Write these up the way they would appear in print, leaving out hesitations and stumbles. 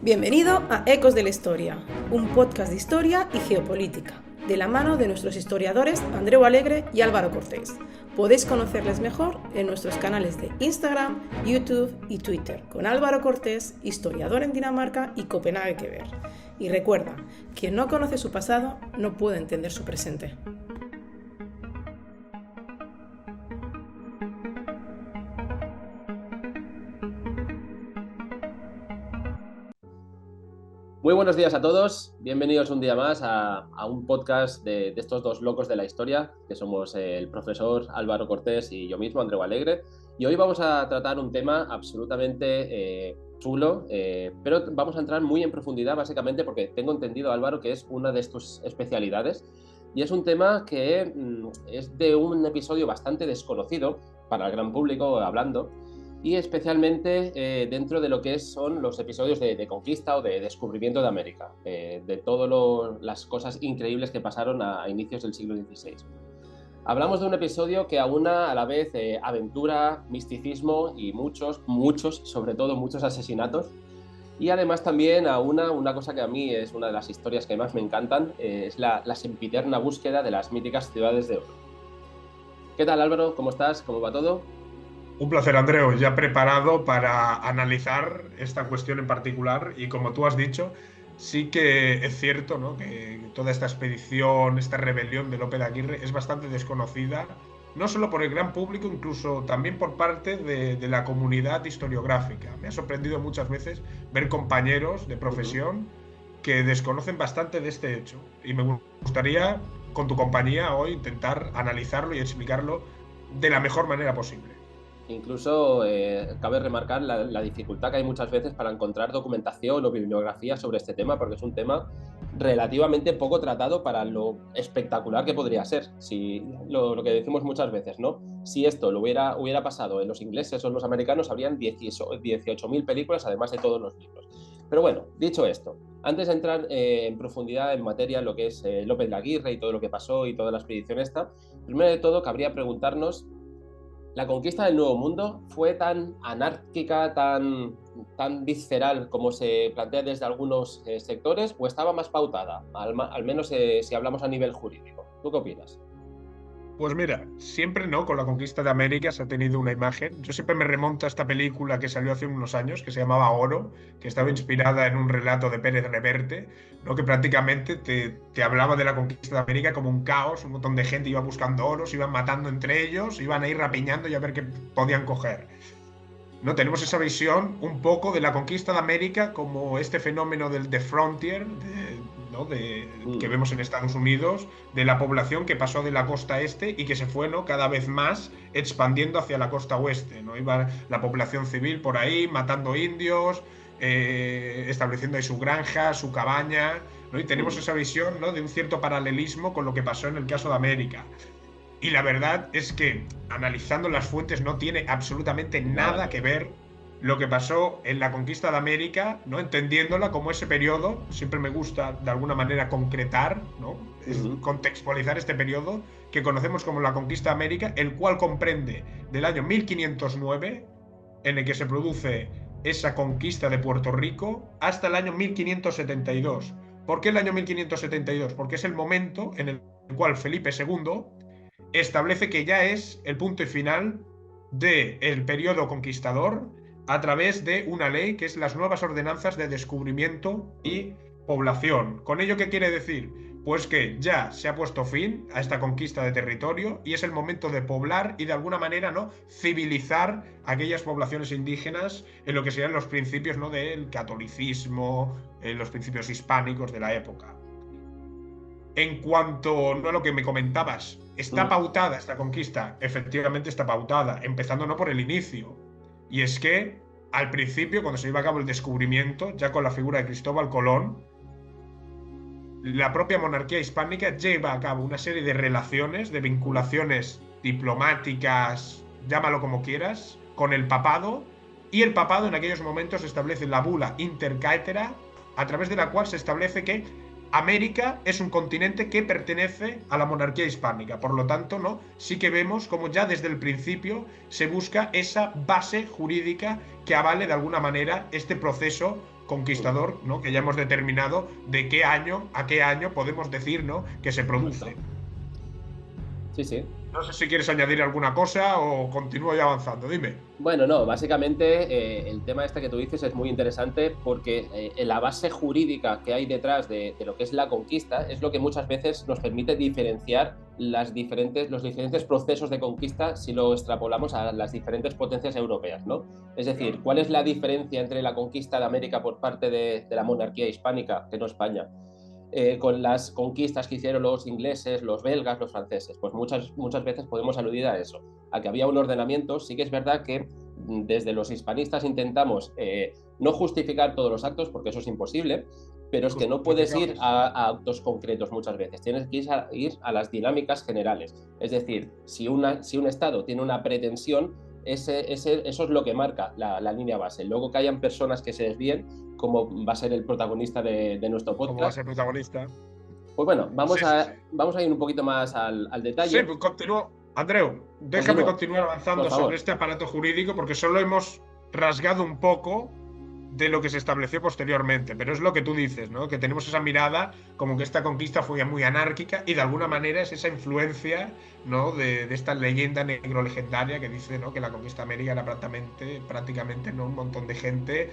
Bienvenido a Ecos de la Historia, un podcast de historia y geopolítica, de la mano de nuestros historiadores Andreu Alegre y Álvaro Cortés. Podéis conocerles mejor en nuestros canales de Instagram, YouTube y Twitter, con Álvaro Cortés, historiador en Dinamarca y Copenhague que ver. Y recuerda, quien no conoce su pasado no puede entender su presente. Muy buenos días a todos, bienvenidos un día más a un podcast de estos dos locos de la historia, que somos el profesor Álvaro Cortés y yo mismo, Andreu Alegre. Y hoy vamos a tratar un tema absolutamente chulo, pero vamos a entrar muy en profundidad, básicamente porque tengo entendido, Álvaro, que es una de tus especialidades. Y es un tema que es de un episodio bastante desconocido para el gran público hablando, y especialmente dentro de lo que son los episodios de conquista o de descubrimiento de América, de todas las cosas increíbles que pasaron a inicios del siglo XVI. Hablamos de un episodio que aúna a la vez aventura, misticismo y muchos, sobre todo muchos asesinatos, y además también aúna una cosa que a mí es una de las historias que más me encantan, es la sempiterna búsqueda de las míticas ciudades de oro. ¿Qué tal, Álvaro? ¿Cómo estás? ¿Cómo va todo? Un placer, Andreu, ya preparado para analizar esta cuestión en particular y como tú has dicho, sí que es cierto, ¿no?, que toda esta expedición, esta rebelión de Lope de Aguirre es bastante desconocida, no solo por el gran público, incluso también por parte de la comunidad historiográfica. Me ha sorprendido muchas veces ver compañeros de profesión que desconocen bastante de este hecho y me gustaría, con tu compañía, hoy intentar analizarlo y explicarlo de la mejor manera posible. Incluso cabe remarcar la dificultad que hay muchas veces para encontrar documentación o bibliografía sobre este tema, porque es un tema relativamente poco tratado para lo espectacular que podría ser. Si, lo que decimos muchas veces, ¿no? Si esto lo hubiera pasado en los ingleses o en los americanos, habrían 18.000 películas, además de todos los libros. Pero bueno, dicho esto, antes de entrar en profundidad en materia, lo que es López de Aguirre y todo lo que pasó y toda la expedición esta, primero de todo cabría preguntarnos: ¿la conquista del Nuevo Mundo fue tan anárquica, tan visceral como se plantea desde algunos sectores, o estaba más pautada, al menos si hablamos a nivel jurídico? ¿Tú qué opinas? Pues mira, siempre no, con la conquista de América se ha tenido una imagen. Yo siempre me remonto a esta película que salió hace unos años, que se llamaba Oro, que estaba inspirada en un relato de Pérez Reverte, ¿no?, que prácticamente te hablaba de la conquista de América como un caos, un montón de gente iba buscando oro, se iban matando entre ellos, iban a ir rapiñando y a ver qué podían coger. No tenemos esa visión un poco de la conquista de América como este fenómeno del The Frontier, ¿no?, que vemos en Estados Unidos, de la población que pasó de la costa este y que se fue, ¿no?, cada vez más expandiendo hacia la costa oeste, ¿no? Iba la población civil por ahí matando indios, estableciendo ahí su granja, su cabaña, ¿no? Y tenemos esa visión, ¿no?, de un cierto paralelismo con lo que pasó en el caso de América. Y la verdad es que, analizando las fuentes, no tiene absolutamente nada que ver lo que pasó en la conquista de América, ¿no?, entendiéndola como ese periodo. Siempre me gusta, de alguna manera, concretar, ¿no?, contextualizar este periodo que conocemos como la conquista de América, el cual comprende del año 1509, en el que se produce esa conquista de Puerto Rico, hasta el año 1572. ¿Por qué el año 1572? Porque es el momento en el cual Felipe II establece que ya es el punto final del periodo conquistador a través de una ley que es las nuevas ordenanzas de descubrimiento y población. ¿Con ello qué quiere decir? Pues que ya se ha puesto fin a esta conquista de territorio y es el momento de poblar y de alguna manera, ¿no?, civilizar aquellas poblaciones indígenas en lo que serían los principios, ¿no?, del catolicismo, los principios hispánicos de la época. En cuanto, ¿no?, a lo que me comentabas, ¿está pautada esta conquista? Efectivamente está pautada, empezando no por el inicio. Y es que, al principio, cuando se lleva a cabo el descubrimiento, ya con la figura de Cristóbal Colón, la propia monarquía hispánica lleva a cabo una serie de relaciones, de vinculaciones diplomáticas, llámalo como quieras, con el papado, y el papado en aquellos momentos establece la bula Inter Caetera, a través de la cual se establece que América es un continente que pertenece a la monarquía hispánica. Por lo tanto, ¿no?, sí que vemos como ya desde el principio se busca esa base jurídica que avale de alguna manera este proceso conquistador, ¿no? Que ya hemos determinado de qué año a qué año podemos decir, ¿no? Que se produce. Sí, sí. No sé si quieres añadir alguna cosa o continúo ya avanzando, dime. Bueno, no, básicamente el tema este que tú dices es muy interesante porque la base jurídica que hay detrás de lo que es la conquista es lo que muchas veces nos permite diferenciar los diferentes procesos de conquista si lo extrapolamos a las diferentes potencias europeas, ¿no? Es decir, ¿cuál es la diferencia entre la conquista de América por parte de la monarquía hispánica, que no España? Con las conquistas que hicieron los ingleses, los belgas, los franceses. Pues muchas veces podemos aludir a eso, a que había un ordenamiento. Sí que es verdad que desde los hispanistas intentamos no justificar todos los actos, porque eso es imposible, pero es que no puedes ir a actos concretos muchas veces, tienes que ir a las dinámicas generales. Es decir, si un Estado tiene una pretensión, eso es lo que marca la línea base. Luego que hayan personas que se desvíen, como va a ser el protagonista de nuestro podcast. Como va a ser protagonista. Pues bueno, vamos a ir un poquito más al detalle. Sí, pues continúo. Andreu, déjame continuar avanzando sobre este aparato jurídico porque solo hemos rasgado un poco de lo que se estableció posteriormente, pero es lo que tú dices, ¿no? Que tenemos esa mirada como que esta conquista fue muy anárquica y de alguna manera es esa influencia, ¿no? de esta leyenda negro-legendaria que dice, ¿no? Que la conquista de América era prácticamente ¿no? Un montón de gente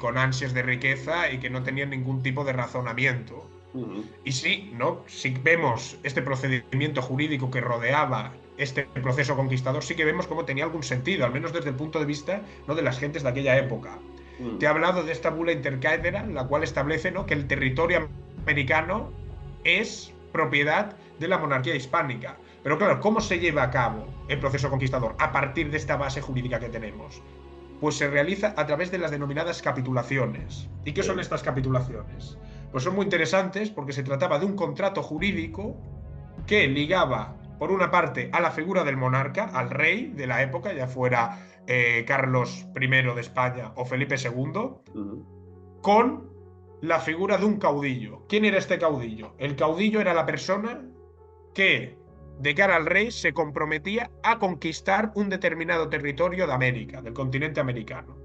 con ansias de riqueza y que no tenían ningún tipo de razonamiento. Y sí, ¿no? Si vemos este procedimiento jurídico que rodeaba este proceso conquistador, sí que vemos cómo tenía algún sentido, al menos desde el punto de vista, ¿no? De las gentes de aquella época. Te he hablado de esta bula intercaedera, la cual establece, ¿no? Que el territorio americano es propiedad de la monarquía hispánica. Pero claro, ¿cómo se lleva a cabo el proceso conquistador a partir de esta base jurídica que tenemos? Pues se realiza a través de las denominadas capitulaciones. ¿Y qué son estas capitulaciones? Pues son muy interesantes porque se trataba de un contrato jurídico que ligaba, por una parte, a la figura del monarca, al rey de la época, ya fuera Carlos I de España o Felipe II, con la figura de un caudillo. ¿Quién era este caudillo? El caudillo era la persona que, de cara al rey, se comprometía a conquistar un determinado territorio de América, del continente americano.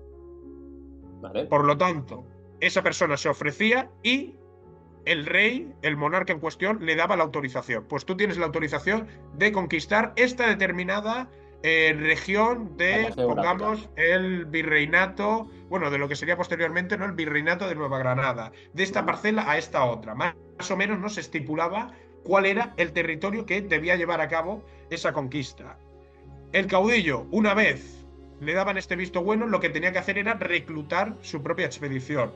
Vale. Por lo tanto, esa persona se ofrecía y el rey, el monarca en cuestión, le daba la autorización. Pues tú tienes la autorización de conquistar esta determinada región de, pongamos, el virreinato, bueno, de lo que sería posteriormente, ¿no? El virreinato de Nueva Granada, de esta parcela a esta otra. Más o menos no se estipulaba cuál era el territorio que debía llevar a cabo esa conquista. El caudillo, una vez le daban este visto bueno, lo que tenía que hacer era reclutar su propia expedición,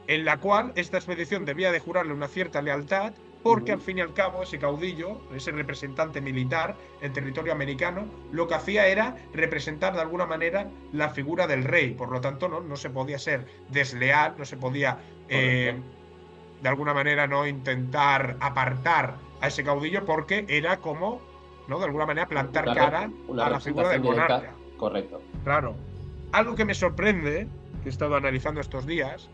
en la cual esta expedición debía de jurarle una cierta lealtad, porque al fin y al cabo ese caudillo, ese representante militar en territorio americano, lo que hacía era representar de alguna manera la figura del rey. Por lo tanto, no se podía ser desleal, no se podía de alguna manera no intentar apartar a ese caudillo, porque era como, ¿no? De alguna manera plantar cara a la figura del monarca. Correcto. Claro. Algo que me sorprende, que he estado analizando estos días,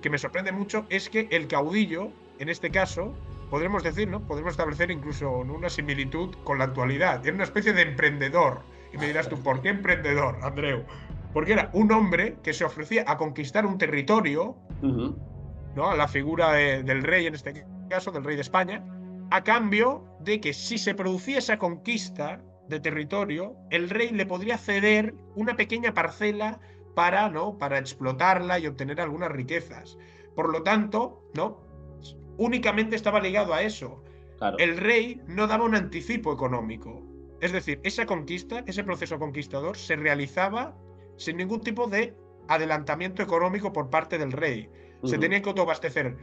que me sorprende mucho, es que el caudillo, en este caso, podremos decir, ¿no? Podremos establecer incluso una similitud con la actualidad. Era una especie de emprendedor. Y me dirás tú, ¿por qué emprendedor, Andreu? Porque era un hombre que se ofrecía a conquistar un territorio, ¿no? A la figura del rey, en este caso, del rey de España, a cambio de que si se producía esa conquista de territorio, el rey le podría ceder una pequeña parcela para explotarla y obtener algunas riquezas. Por lo tanto, ¿no? Únicamente estaba ligado a eso. Claro. El rey no daba un anticipo económico. Es decir, esa conquista, ese proceso conquistador, se realizaba sin ningún tipo de adelantamiento económico por parte del rey. Se tenía que autoabastecer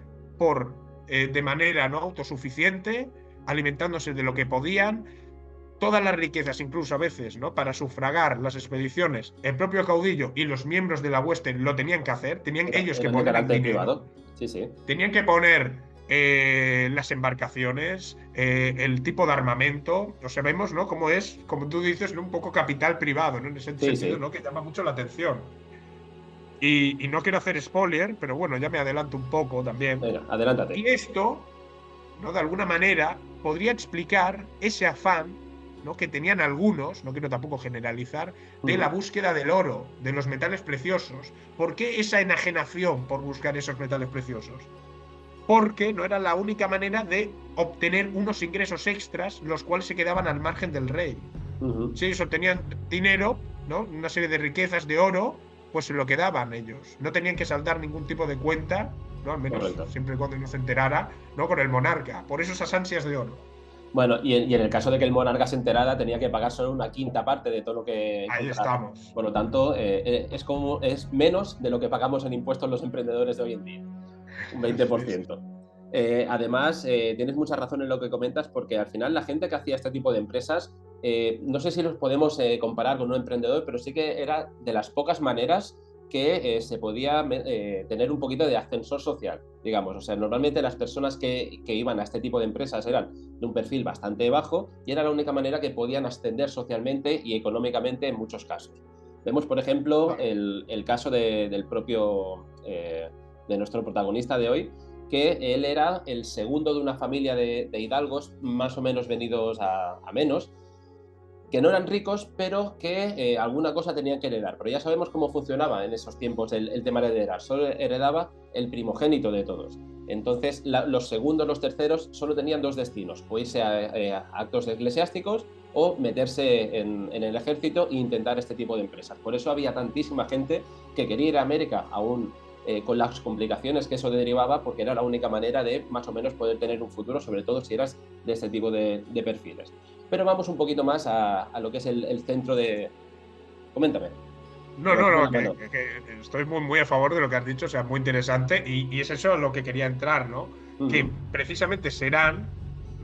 de manera no autosuficiente, alimentándose de lo que podían. Todas las riquezas, incluso a veces, ¿no? Para sufragar las expediciones, el propio caudillo y los miembros de la hueste lo tenían que hacer, tenían ellos que poner el dinero. Privado. Sí. Tenían que poner las embarcaciones, el tipo de armamento. Lo sabemos, ¿no? Como es, como tú dices, ¿no? Un poco capital privado, ¿no? En ese sentido, ¿no? Que llama mucho la atención. Y no quiero hacer spoiler, pero bueno, ya me adelanto un poco también. Venga, adelántate. Y esto, ¿no? De alguna manera, podría explicar ese afán ¿no?, que tenían algunos, no quiero tampoco generalizar, de la búsqueda del oro, de los metales preciosos. ¿Por qué esa enajenación por buscar esos metales preciosos? Porque no era la única manera de obtener unos ingresos extras, los cuales se quedaban al margen del rey. Si ellos obtenían dinero, ¿no?, una serie de riquezas de oro, pues se lo quedaban ellos. No tenían que saldar ningún tipo de cuenta, ¿no?, al menos siempre y cuando no se enterara, ¿no?, con el monarca. Por eso esas ansias de oro. Bueno, y en el caso de que el monarca se enterara, tenía que pagar solo una quinta parte de todo lo que Ahí encontrara. estamos. Por lo tanto, es menos de lo que pagamos en impuestos los emprendedores de hoy en día, un 20%. Además, tienes mucha razón en lo que comentas, porque al final la gente que hacía este tipo de empresas, no sé si los podemos comparar con un emprendedor, pero sí que era de las pocas maneras que se podía tener un poquito de ascensor social, digamos. O sea, normalmente las personas que iban a este tipo de empresas eran de un perfil bastante bajo y era la única manera que podían ascender socialmente y económicamente en muchos casos. Vemos, por ejemplo, el caso del propio, de nuestro protagonista de hoy, que él era el segundo de una familia de hidalgos más o menos venidos a menos, que no eran ricos, pero que alguna cosa tenían que heredar. Pero ya sabemos cómo funcionaba en esos tiempos el tema de heredar. Solo heredaba el primogénito de todos. Entonces, los segundos, los terceros, solo tenían dos destinos: o irse a actos eclesiásticos o meterse en el ejército e intentar este tipo de empresas. Por eso había tantísima gente que quería ir a América, aún con las complicaciones que eso derivaba, porque era la única manera de más o menos poder tener un futuro, sobre todo si eras de este tipo de perfiles. Pero vamos un poquito más a lo que es el centro de... Coméntame. No, que estoy muy a favor de lo que has dicho, o sea, muy interesante, y es eso a lo que quería entrar, ¿no? Que precisamente serán,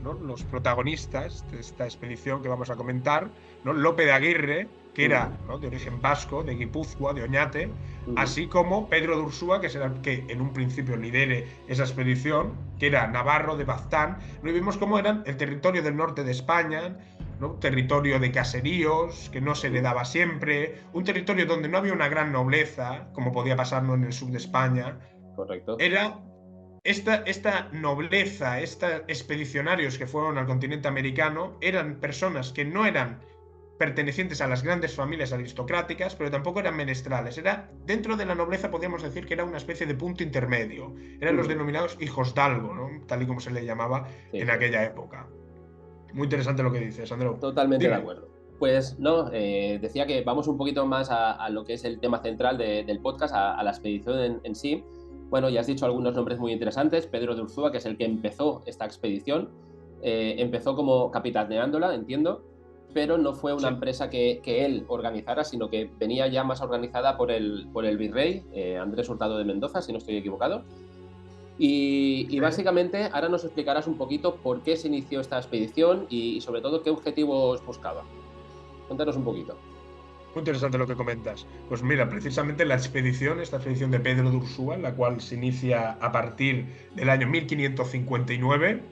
¿no?, los protagonistas de esta expedición que vamos a comentar, ¿no?, Lope de Aguirre, que era, ¿no?, de origen vasco, de Guipúzcoa, de Oñate, así como Pedro de Ursúa, que será el que en un principio lidere esa expedición, que era navarro de Baztán. ¿No? Y vimos cómo eran el territorio del norte de España, ¿no?, territorio de caseríos, que no se le daba siempre, un territorio donde no había una gran nobleza, como podía pasarlo en el sur de España. Correcto. Era esta nobleza, estos expedicionarios que fueron al continente americano, eran personas que no eran pertenecientes a las grandes familias aristocráticas, pero tampoco eran menestrales. Era, dentro de la nobleza podríamos decir que era una especie de punto intermedio. Eran los denominados hijosdalgo, ¿no?, tal y como se le llamaba en aquella época. Muy interesante lo que dices, Andreu. Totalmente Dime. de acuerdo. Pues no, decía que vamos un poquito más a lo que es el tema central del podcast, a la expedición en sí. Bueno, ya has dicho algunos nombres muy interesantes. Pedro de Ursúa, que es el que empezó esta expedición, empezó como capitaneándola, entiendo, pero no fue una empresa que él organizara, sino que venía ya más organizada por el virrey, Andrés Hurtado de Mendoza, si no estoy equivocado. Y básicamente ahora nos explicarás un poquito por qué se inició esta expedición y sobre todo qué objetivos buscaba. Cuéntanos un poquito. Muy interesante lo que comentas. Pues mira, precisamente esta expedición de Pedro de Ursúa, la cual se inicia a partir del año 1559,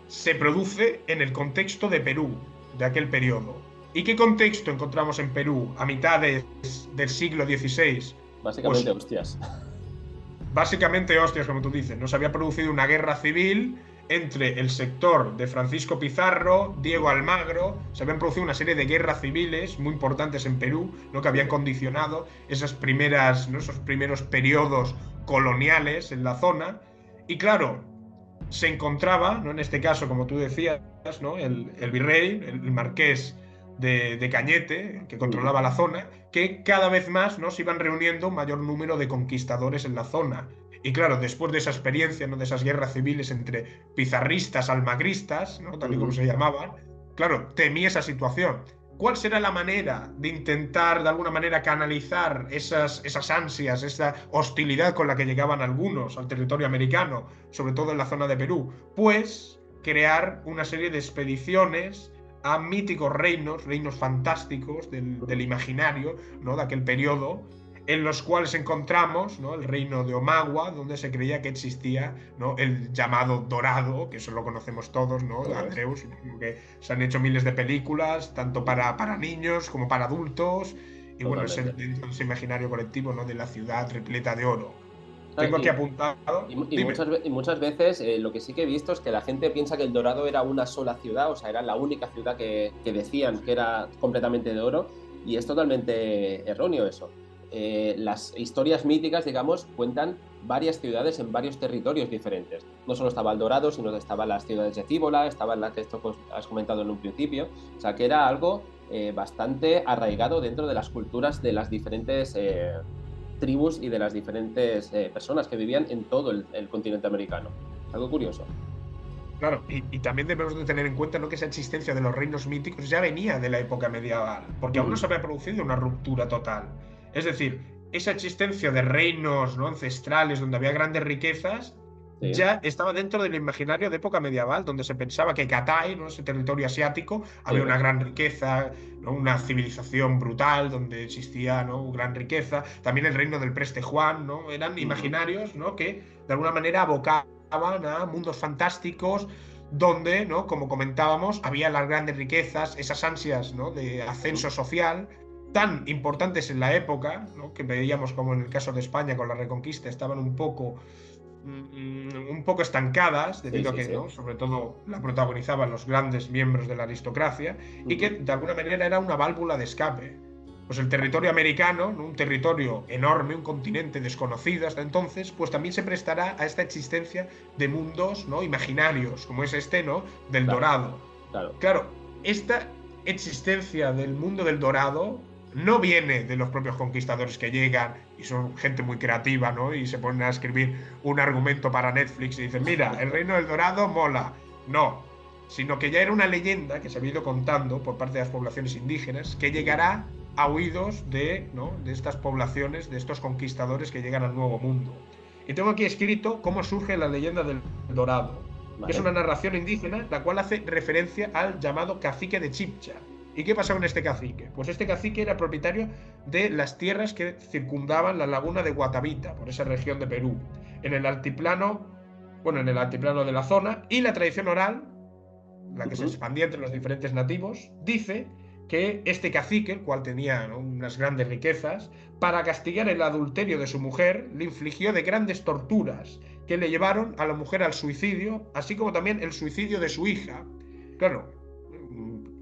se produce en el contexto de Perú, de aquel periodo. ¿Y qué contexto encontramos en Perú a mitades del siglo XVI? Básicamente, pues, hostias. Básicamente hostias, como tú dices. Nos había producido una guerra civil entre el sector de Francisco Pizarro, Diego Almagro. Se habían producido una serie de guerras civiles muy importantes en Perú, ¿no?, que habían condicionado esos primeros periodos coloniales en la zona. Y claro, se encontraba, ¿no?, en este caso, como tú decías, ¿no?, el virrey, el marqués de Cañete, que controlaba la zona, que cada vez más, ¿no?, se iban reuniendo un mayor número de conquistadores en la zona. Y claro, después de esa experiencia, ¿no?, de esas guerras civiles entre pizarristas, almagristas, ¿no?, tal y como se llamaban, claro, temía esa situación. ¿Cuál será la manera de intentar, de alguna manera, canalizar esas ansias, esa hostilidad con la que llegaban algunos al territorio americano, sobre todo en la zona de Perú? Pues crear una serie de expediciones a míticos reinos fantásticos del imaginario, ¿no?, de aquel periodo, en los cuales encontramos, ¿no?, el reino de Omagua, donde se creía que existía, ¿no?, el llamado Dorado, que eso lo conocemos todos, ¿no?, Andreu, que se han hecho miles de películas, tanto para niños como para adultos, y bueno, es dentro de ese imaginario colectivo, ¿no?, de la ciudad repleta de oro. Tengo aquí apuntado. Y muchas veces lo que sí que he visto es que la gente piensa que El Dorado era una sola ciudad, o sea, era la única ciudad que decían que era completamente de oro, y es totalmente erróneo eso. Las historias míticas, digamos, cuentan varias ciudades en varios territorios diferentes. No solo estaba El Dorado, sino que estaban las ciudades de Cíbola, estaban las que esto pues, has comentado en un principio, o sea, que era algo bastante arraigado dentro de las culturas de las diferentes tribus y de las diferentes personas que vivían en todo el continente americano. Algo curioso. Claro, y también debemos de tener en cuenta, ¿no?, que esa existencia de los reinos míticos ya venía de la época medieval, porque aún no se había producido una ruptura total. Es decir, esa existencia de reinos, ¿no?, ancestrales donde había grandes riquezas, Sí. ya estaba dentro del imaginario de época medieval, donde se pensaba que Cathay, ¿no?, ese territorio asiático, había una gran riqueza, ¿no?, una civilización brutal donde existía, ¿no?, gran riqueza. También el reino del Preste Juan, ¿no? Eran imaginarios, ¿no?, que de alguna manera abocaban a mundos fantásticos donde, ¿no?, como comentábamos, había las grandes riquezas, esas ansias, ¿no?, de ascenso social tan importantes en la época, ¿no?, que veíamos como en el caso de España con la Reconquista estaban un poco estancadas debido a que, ¿no?, sobre todo la protagonizaban los grandes miembros de la aristocracia y que de alguna manera era una válvula de escape. Pues el territorio americano, ¿no?, un territorio enorme, un continente desconocido hasta entonces, pues también se prestará a esta existencia de mundos, ¿no?, imaginarios, como es este, ¿no?, del Dorado. Claro, esta existencia del mundo del Dorado no viene de los propios conquistadores que llegan y son gente muy creativa, ¿no?, y se ponen a escribir un argumento para Netflix y dicen, mira, el reino del Dorado mola. No, sino que ya era una leyenda que se había ido contando por parte de las poblaciones indígenas que llegará a oídos de, ¿no?, de estas poblaciones, de estos conquistadores que llegan al Nuevo Mundo. Y tengo aquí escrito cómo surge la leyenda del Dorado, que es una narración indígena la cual hace referencia al llamado cacique de Chibcha. ¿Y qué pasó con este cacique? Pues este cacique era propietario de las tierras que circundaban la laguna de Guatavita, por esa región de Perú, en el altiplano de la zona, y la tradición oral, la que se expandía entre los diferentes nativos, dice que este cacique, el cual tenía, ¿no?, unas grandes riquezas, para castigar el adulterio de su mujer, le infligió de grandes torturas que le llevaron a la mujer al suicidio, así como también el suicidio de su hija. Claro,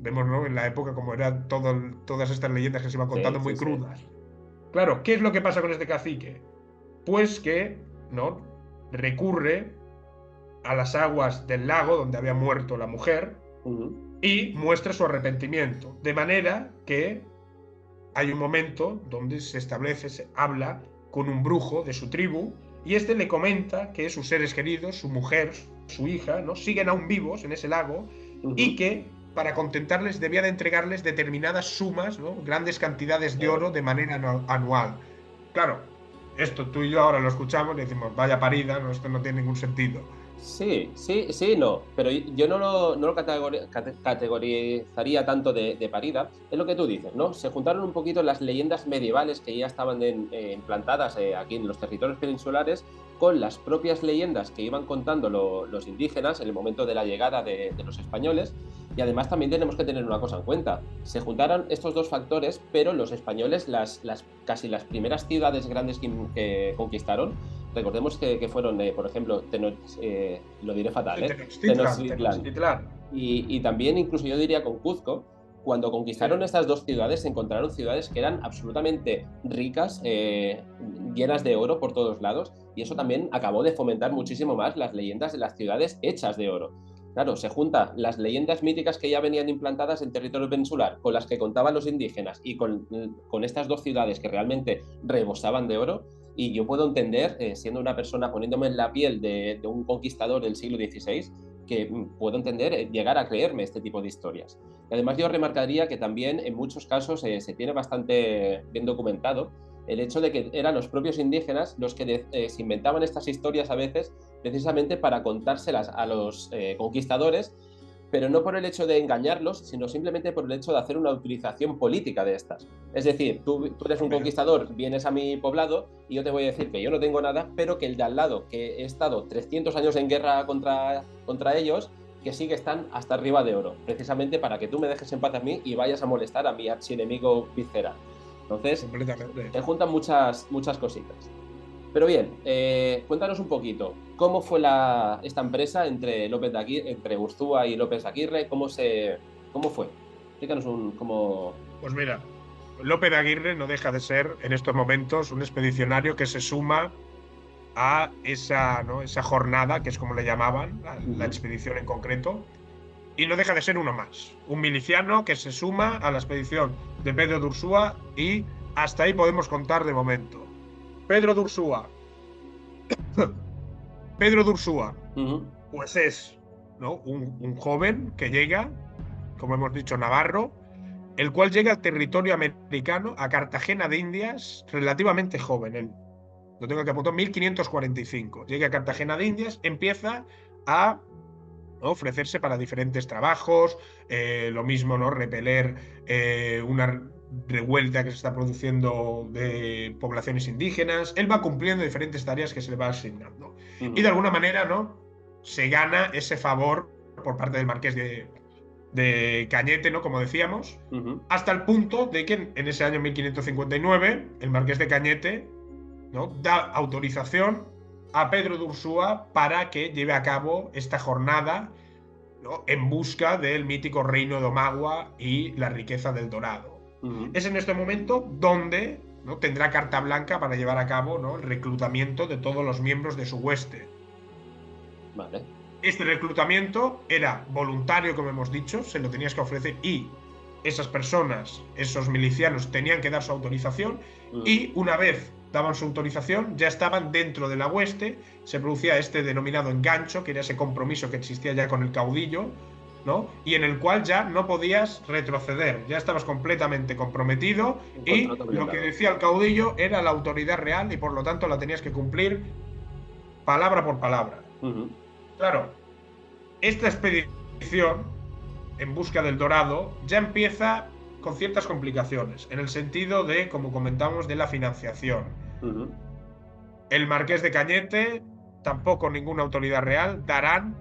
vemos, ¿no?, en la época como eran todas estas leyendas que se iban contando muy crudas. Claro, ¿qué es lo que pasa con este cacique? Pues que, ¿no?, recurre a las aguas del lago donde había muerto la mujer y muestra su arrepentimiento. De manera que hay un momento donde se establece, se habla con un brujo de su tribu y este le comenta que sus seres queridos, su mujer, su hija, ¿no?, siguen aún vivos en ese lago y que para contentarles debía de entregarles determinadas sumas, ¿no?, grandes cantidades de oro de manera anual. Claro, esto tú y yo ahora lo escuchamos y decimos, vaya parida, ¿no?, esto no tiene ningún sentido. Sí, no, pero yo no lo categorizaría tanto de parida. Es lo que tú dices, ¿no? Se juntaron un poquito las leyendas medievales que ya estaban implantadas aquí en los territorios peninsulares con las propias leyendas que iban contando los indígenas en el momento de la llegada de los españoles. Y además también tenemos que tener una cosa en cuenta. Se juntaron estos dos factores, pero los españoles, casi las primeras ciudades grandes que conquistaron, recordemos que fueron, por ejemplo, lo diré fatal, Tenochtitlán. Y también incluso yo diría con Cuzco. Cuando conquistaron estas dos ciudades, se encontraron ciudades que eran absolutamente ricas, llenas de oro por todos lados, y eso también acabó de fomentar muchísimo más las leyendas de las ciudades hechas de oro. Claro, se juntan las leyendas míticas que ya venían implantadas en territorio peninsular con las que contaban los indígenas y con estas dos ciudades que realmente rebosaban de oro. Y yo puedo entender, siendo una persona poniéndome en la piel de un conquistador del siglo XVI, que puedo entender llegar a creerme este tipo de historias. Y además yo remarcaría que también en muchos casos se tiene bastante bien documentado el hecho de que eran los propios indígenas los que se inventaban estas historias a veces precisamente para contárselas a los conquistadores, pero no por el hecho de engañarlos, sino simplemente por el hecho de hacer una utilización política de estas. Es decir, tú eres un conquistador, vienes a mi poblado y yo te voy a decir que yo no tengo nada, pero que el de al lado, que he estado 300 años en guerra contra ellos, que sí que están hasta arriba de oro, precisamente para que tú me dejes en paz a mí y vayas a molestar a mi archienemigo visceral. Entonces, se juntan muchas cositas. Pero bien, cuéntanos un poquito, ¿cómo fue esta empresa entre Urzúa y López de Aguirre? ¿Cómo fue? Explícanos cómo... Pues mira, Lope de Aguirre no deja de ser en estos momentos un expedicionario que se suma a esa, ¿no?, esa jornada, que es como le llamaban, la expedición en concreto, y no deja de ser uno más, un miliciano que se suma a la expedición de Pedro de Ursúa, y hasta ahí podemos contar de momento. Pedro de Ursúa. Pedro de Ursúa, pues es, ¿no?, un joven que llega, como hemos dicho, navarro, el cual llega al territorio americano, a Cartagena de Indias, relativamente joven. Él, lo tengo que apuntar, 1545. Llega a Cartagena de Indias, empieza a ofrecerse para diferentes trabajos, lo mismo, ¿no?, repeler una revuelta que se está produciendo de poblaciones indígenas. Él va cumpliendo diferentes tareas que se le va asignando. Y de alguna manera, ¿no?, se gana ese favor por parte del marqués de Cañete, ¿no?, como decíamos, hasta el punto de que en ese año 1559 el marqués de Cañete, ¿no?, da autorización a Pedro de Ursúa para que lleve a cabo esta jornada, ¿no?, en busca del mítico reino de Omagua y la riqueza del dorado. Es en este momento donde, ¿no?, tendrá carta blanca para llevar a cabo, ¿no?, el reclutamiento de todos los miembros de su hueste. Vale. Este reclutamiento era voluntario, como hemos dicho, se lo tenías que ofrecer, y esas personas, esos milicianos, tenían que dar su autorización, y una vez daban su autorización ya estaban dentro de la hueste. Se producía este denominado engancho, que era ese compromiso que existía ya con el caudillo, ¿no?, y en el cual ya no podías retroceder, ya estabas completamente comprometido, y lo que decía el caudillo era la autoridad real, y por lo tanto la tenías que cumplir palabra por palabra. Claro, esta expedición en busca del dorado ya empieza con ciertas complicaciones, en el sentido de, como comentamos, de la financiación. El marqués de Cañete, tampoco ninguna autoridad real, darán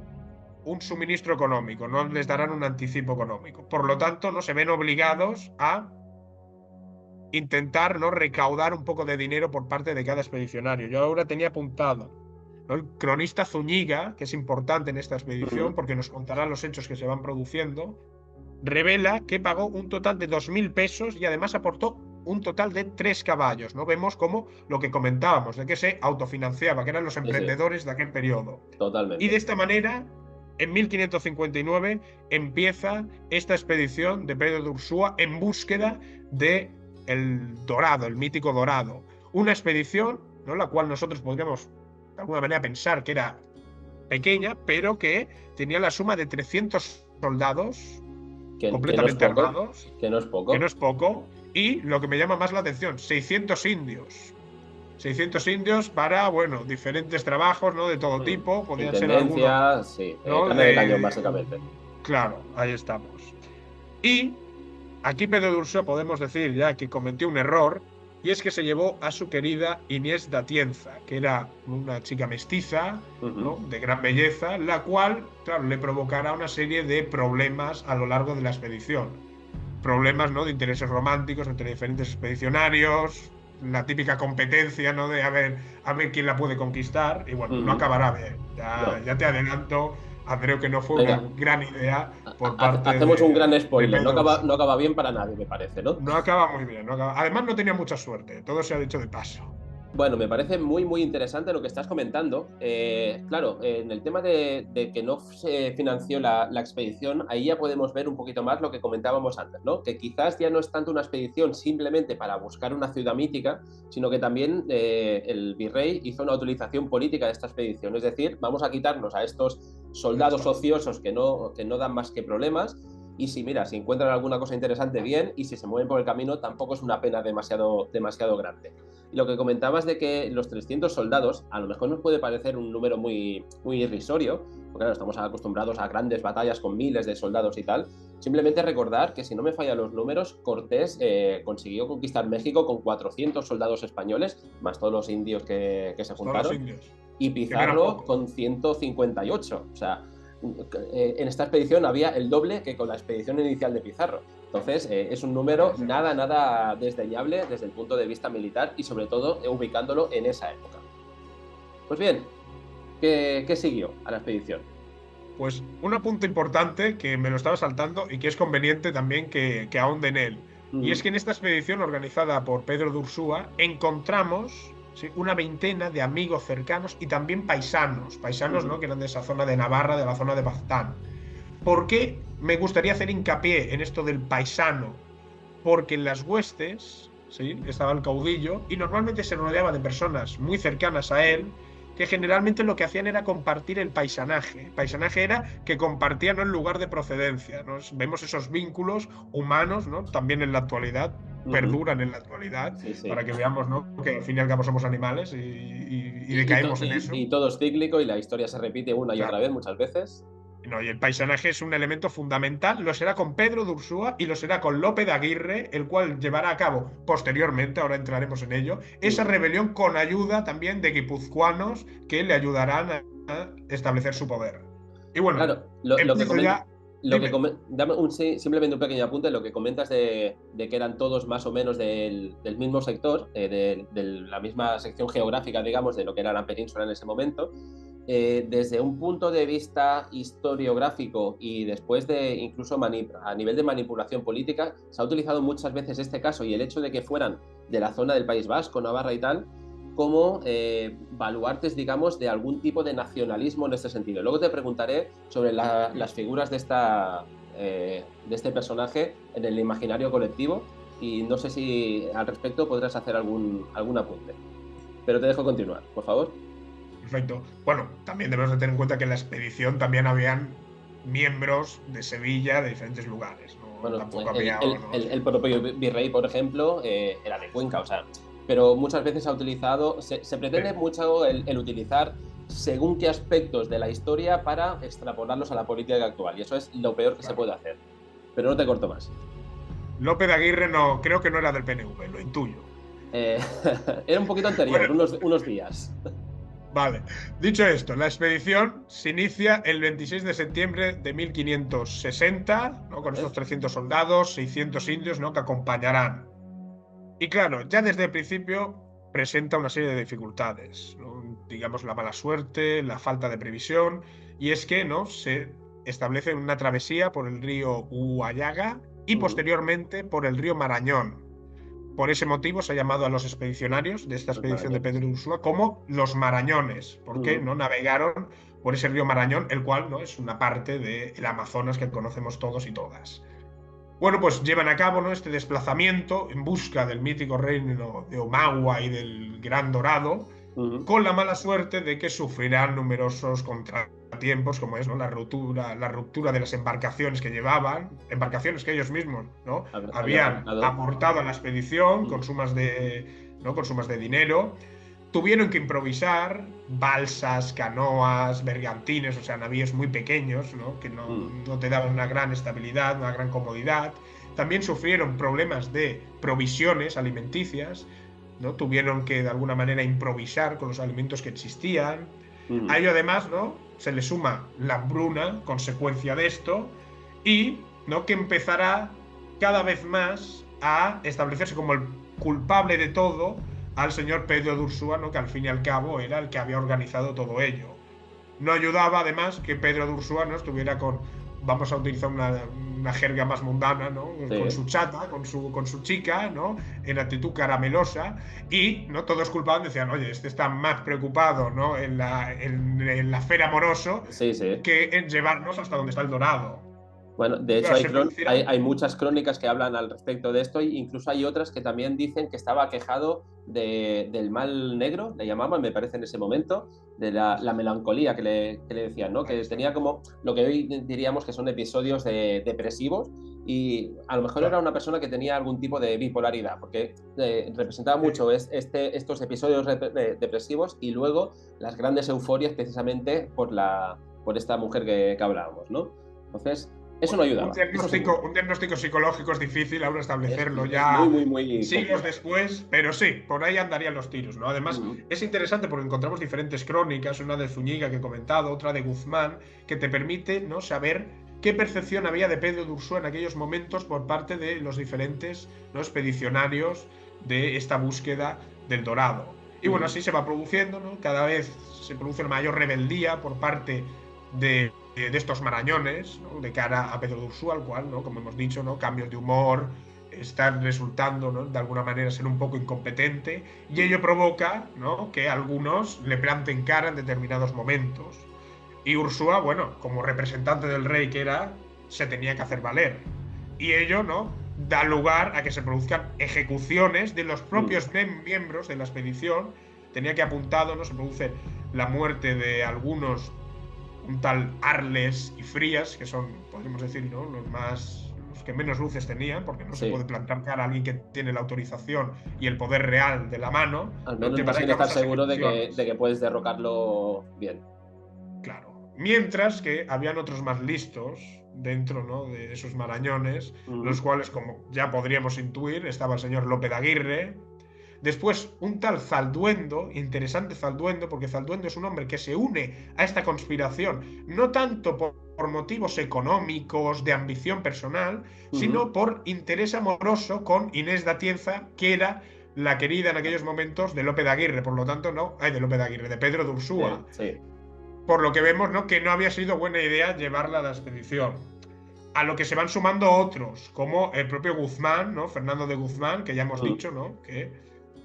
un suministro económico, no les darán un anticipo económico. Por lo tanto, no se ven obligados a intentar, ¿no?, recaudar un poco de dinero por parte de cada expedicionario. Yo ahora tenía apuntado, ¿no?, el cronista Zúñiga, que es importante en esta expedición porque nos contará los hechos que se van produciendo, revela que pagó un total de 2.000 pesos y además aportó un total de 3 caballos. ¿No? Vemos como lo que comentábamos, de que se autofinanciaba, que eran los emprendedores de aquel periodo. Totalmente. Y de esta manera, en 1559, empieza esta expedición de Pedro de Ursúa en búsqueda de el dorado, el mítico dorado. Una expedición, ¿no?, la cual nosotros podríamos de alguna manera pensar que era pequeña, pero que tenía la suma de 300 soldados completamente armados. Que no es poco. Que no es poco. Y lo que me llama más la atención, 600 indios. 600 indios para, bueno, diferentes trabajos, ¿no?, de todo tipo. Podían ser algunos, sí, ¿no?, de cañón, básicamente. Claro, ahí estamos. Y aquí Pedro de Ursúa podemos decir ya que cometió un error, y es que se llevó a su querida Inés de Atienza, que era una chica mestiza, ¿no?, de gran belleza, la cual, claro, le provocará una serie de problemas a lo largo de la expedición. Problemas, ¿no?, de intereses románticos entre diferentes expedicionarios, la típica competencia, ¿no?, de a ver quién la puede conquistar, y bueno, no acabará bien. Ya te adelanto, Andreu, que no fue una gran idea por parte Hacemos un gran spoiler, no acaba bien para nadie, me parece, ¿no? No acaba muy bien. Además, no tenía mucha suerte, todo se ha dicho de paso. Bueno, me parece muy, muy interesante lo que estás comentando. Claro, en el tema de que no se financió la expedición, ahí ya podemos ver un poquito más lo que comentábamos antes, ¿no? Que quizás ya no es tanto una expedición simplemente para buscar una ciudad mítica, sino que también el virrey hizo una utilización política de esta expedición. Es decir, vamos a quitarnos a estos soldados ociosos que no dan más que problemas. Y si encuentran alguna cosa interesante, bien, y si se mueven por el camino, tampoco es una pena demasiado grande. Y lo que comentabas de que los 300 soldados, a lo mejor nos puede parecer un número muy, muy irrisorio, porque claro, estamos acostumbrados a grandes batallas con miles de soldados y tal. Simplemente recordar que, si no me fallan los números, Cortés consiguió conquistar México con 400 soldados españoles, más todos los indios que se juntaron, y Pizarro con 158. O sea, en esta expedición había el doble que con la expedición inicial de Pizarro. Entonces, es un número nada desdeñable desde el punto de vista militar, y sobre todo ubicándolo en esa época. Pues bien, ¿qué siguió a la expedición? Pues un apunte importante que me lo estaba saltando y que es conveniente también que ahonde en él. Y es que en esta expedición organizada por Pedro de Ursúa encontramos, ¿sí?, una veintena de amigos cercanos y también paisanos, ¿no?, que eran de esa zona de Navarra, de la zona de Baztán. ¿Por qué me gustaría hacer hincapié en esto del paisano? Porque en las huestes, ¿sí?, estaba el caudillo y normalmente se rodeaba de personas muy cercanas a él, que generalmente lo que hacían era compartir el paisanaje. El paisanaje era que compartían, ¿no?, el lugar de procedencia, ¿no? Vemos esos vínculos humanos, ¿no?, también en la actualidad, perduran en la actualidad, Sí, sí. para que veamos, ¿no?, que al fin y al cabo somos animales y decaemos en eso. Y todo es cíclico y la historia se repite una y otra Claro. vez muchas veces. No, y el paisanaje es un elemento fundamental, lo será con Pedro de Ursúa y lo será con Lope de Aguirre, el cual llevará a cabo posteriormente, ahora entraremos en ello, esa rebelión con ayuda también de guipuzcoanos que le ayudarán a establecer su poder. Y bueno, Claro, lo que empiezo ya. Dime. dame simplemente un pequeño apunte, lo que comentas de que eran todos más o menos del mismo sector, de la misma sección geográfica, digamos, de lo que era la península en ese momento. Desde un punto de vista historiográfico y después de incluso a nivel de manipulación política, se ha utilizado muchas veces este caso y el hecho de que fueran de la zona del País Vasco, Navarra y tal, como baluartes, digamos, de algún tipo de nacionalismo en este sentido. Luego te preguntaré sobre las figuras de este personaje en el imaginario colectivo y no sé si al respecto podrás hacer algún apunte. Pero te dejo continuar, por favor. Perfecto. Bueno, también debemos de tener en cuenta que en la expedición también habían miembros de Sevilla de diferentes lugares, ¿no? Bueno, Tampoco había... el propio virrey, por ejemplo, era de Cuenca, o sea, pero muchas veces ha utilizado, se pretende mucho el utilizar según qué aspectos de la historia para extrapolarlos a la política actual, y eso es lo peor que se puede hacer. Pero no te corto más. Lope de Aguirre no, creo que no era del PNV, lo intuyo. Era un poquito anterior, bueno, unos días. Vale, dicho esto, la expedición se inicia el 26 de septiembre de 1560, ¿no?, con estos 300 soldados, 600 indios, ¿no?, que acompañarán. Y claro, ya desde el principio presenta una serie de dificultades, ¿no? Digamos la mala suerte, la falta de previsión, y es que, ¿no?, se establece una travesía por el río Huallaga y posteriormente por el río Marañón. Por ese motivo se ha llamado a los expedicionarios de esta expedición de Pedro de Ursúa como los Marañones, porque no navegaron por ese río Marañón, el cual, ¿no?, es una parte del Amazonas que conocemos todos y todas. Bueno, pues llevan a cabo, ¿no?, este desplazamiento en busca del mítico reino de Omagua y del Gran Dorado, con la mala suerte de que sufrirán numerosos contratiempos, como es, ¿no?, la ruptura de las embarcaciones que llevaban, embarcaciones que ellos mismos, ¿no?, habían aportado a la expedición con sumas de dinero. Tuvieron que improvisar balsas, canoas, bergantines, o sea, navíos muy pequeños, ¿no?, que no te daban una gran estabilidad, una gran comodidad. También sufrieron problemas de provisiones alimenticias, ¿no? Tuvieron que de alguna manera improvisar con los alimentos que existían. A ello además, ¿no?, se le suma la hambruna, consecuencia de esto, y, ¿no?, que empezará cada vez más a establecerse como el culpable de todo al señor Pedro de Ursúa, ¿no?, que al fin y al cabo era el que había organizado todo ello. No ayudaba además que Pedro de Ursúa, ¿no?, estuviera vamos a utilizar una jerga más mundana, ¿no?, con su chata, con su chica, ¿no?, en actitud caramelosa, y no todos culpaban, decían, oye, este está más preocupado, ¿no?, en la hacer amoroso, que en llevarnos hasta donde está el Dorado. Bueno, de hecho hay muchas crónicas que hablan al respecto de esto, e incluso hay otras que también dicen que estaba aquejado del mal negro, le llamaban, me parece, en ese momento, de la melancolía que le decían, ¿no?, que tenía como lo que hoy diríamos que son episodios depresivos, y a lo mejor era una persona que tenía algún tipo de bipolaridad, porque representaba mucho estos episodios depresivos y luego las grandes euforias precisamente por esta mujer que hablábamos, ¿no? Entonces, eso no ayudaba. Un diagnóstico psicológico es difícil ahora establecerlo ya muy siglos después, pero sí, por ahí andarían los tiros, ¿no? Además, es interesante porque encontramos diferentes crónicas, una de Zúñiga que he comentado, otra de Guzmán, que te permite, ¿no?, saber qué percepción había de Pedro de Ursúa en aquellos momentos por parte de los diferentes, ¿no?, expedicionarios de esta búsqueda del Dorado. Y bueno, así se va produciendo, ¿no? Cada vez se produce una mayor rebeldía por parte de estos marañones, ¿no? De cara a Pedro de Ursúa, al cual, ¿no? Como hemos dicho, ¿no? Cambios de humor, están resultando, ¿no? De alguna manera ser un poco incompetente, y ello provoca, ¿no? Que algunos le planten cara en determinados momentos. Y Ursúa, bueno, como representante del rey que era, se tenía que hacer valer. Y ello, ¿no? Da lugar a que se produzcan ejecuciones de los propios miembros de la expedición. Tenía que apuntado, ¿no? Se produce la muerte de algunos, un tal Arles y Frías, que son, podríamos decir, ¿no? Los que menos luces tenían, porque no se puede plantar cara a alguien que tiene la autorización y el poder real de la mano. Al menos no sin estar seguro de que puedes derrocarlo bien. Claro. Mientras que habían otros más listos dentro, ¿no? De esos marañones, los cuales, como ya podríamos intuir, estaba el señor Lope de Aguirre. Después, un tal Zalduendo, interesante Zalduendo, porque Zalduendo es un hombre que se une a esta conspiración, no tanto por motivos económicos, de ambición personal, sino por interés amoroso con Inés de Atienza, que era la querida en aquellos momentos de Lope de Aguirre. Por lo tanto, de Lope de Aguirre, de Pedro de Ursúa. Sí. Por lo que vemos, ¿no? Que no había sido buena idea llevarla a la expedición. A lo que se van sumando otros, como el propio Guzmán, ¿no? Fernando de Guzmán, que ya hemos dicho, ¿no? Que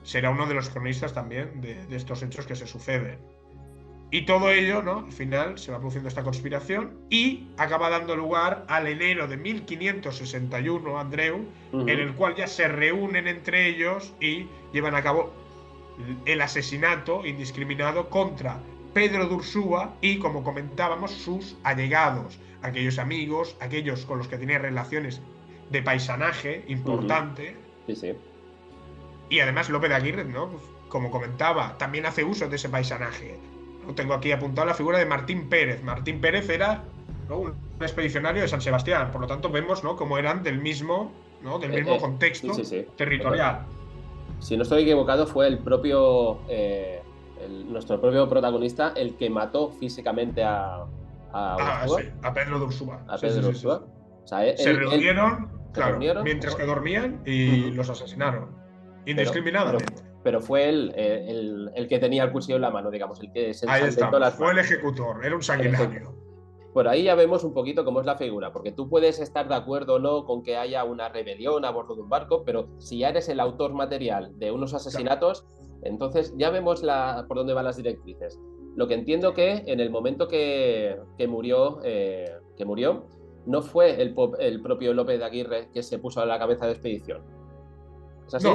será uno de los cronistas también de estos hechos que se suceden. Y todo ello, ¿no? Al final se va produciendo esta conspiración y acaba dando lugar al enero de 1561, Andreu, en el cual ya se reúnen entre ellos y llevan a cabo el asesinato indiscriminado contra Pedro de Ursúa y, como comentábamos, sus allegados, aquellos amigos, aquellos con los que tenía relaciones de paisanaje importante. Sí, sí. Y además Lope de Aguirre, ¿no? Como comentaba, también hace uso de ese paisanaje. Tengo aquí apuntado la figura de Martín Pérez. Martín Pérez era, ¿no? Un expedicionario de San Sebastián, por lo tanto vemos, ¿no? Cómo eran del mismo, ¿no? Del mismo contexto territorial. Si no estoy equivocado, fue el propio nuestro propio protagonista el que mató físicamente a Pedro de Ursúa. A Pedro de Ursúa. O sea, se reunieron, mientras que dormían y los asesinaron indiscriminadamente. Pero fue el que tenía el cuchillo en la mano, digamos, el que se ensangentó las manos. Fue el ejecutor, era un sanguinario. Por ahí ya vemos un poquito cómo es la figura, porque tú puedes estar de acuerdo o no con que haya una rebelión a bordo de un barco, pero si ya eres el autor material de unos asesinatos, entonces ya vemos por dónde van las directrices. Lo que entiendo que en el momento que murió, no fue el propio Lope de Aguirre que se puso a la cabeza de expedición. ¿Es así?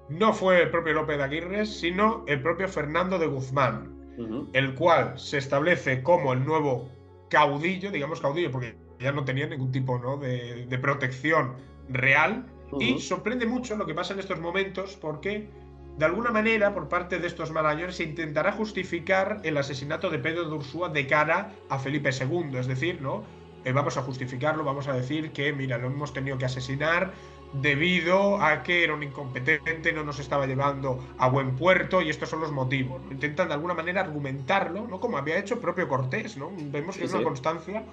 No fue el propio Lope de Aguirre, sino el propio Fernando de Guzmán, el cual se establece como el nuevo caudillo, digamos caudillo, porque ya no tenía ningún tipo, ¿no? de protección real. Y sorprende mucho lo que pasa en estos momentos, porque de alguna manera, por parte de estos marañones, se intentará justificar el asesinato de Pedro de Ursúa de cara a Felipe II. Es decir, ¿no? Vamos a justificarlo, vamos a decir que, mira, lo hemos tenido que asesinar debido a que era un incompetente, no nos estaba llevando a buen puerto, y estos son los motivos, ¿no? Intentan de alguna manera argumentarlo, ¿no? Como había hecho el propio Cortés, ¿no? Vemos que es una constancia,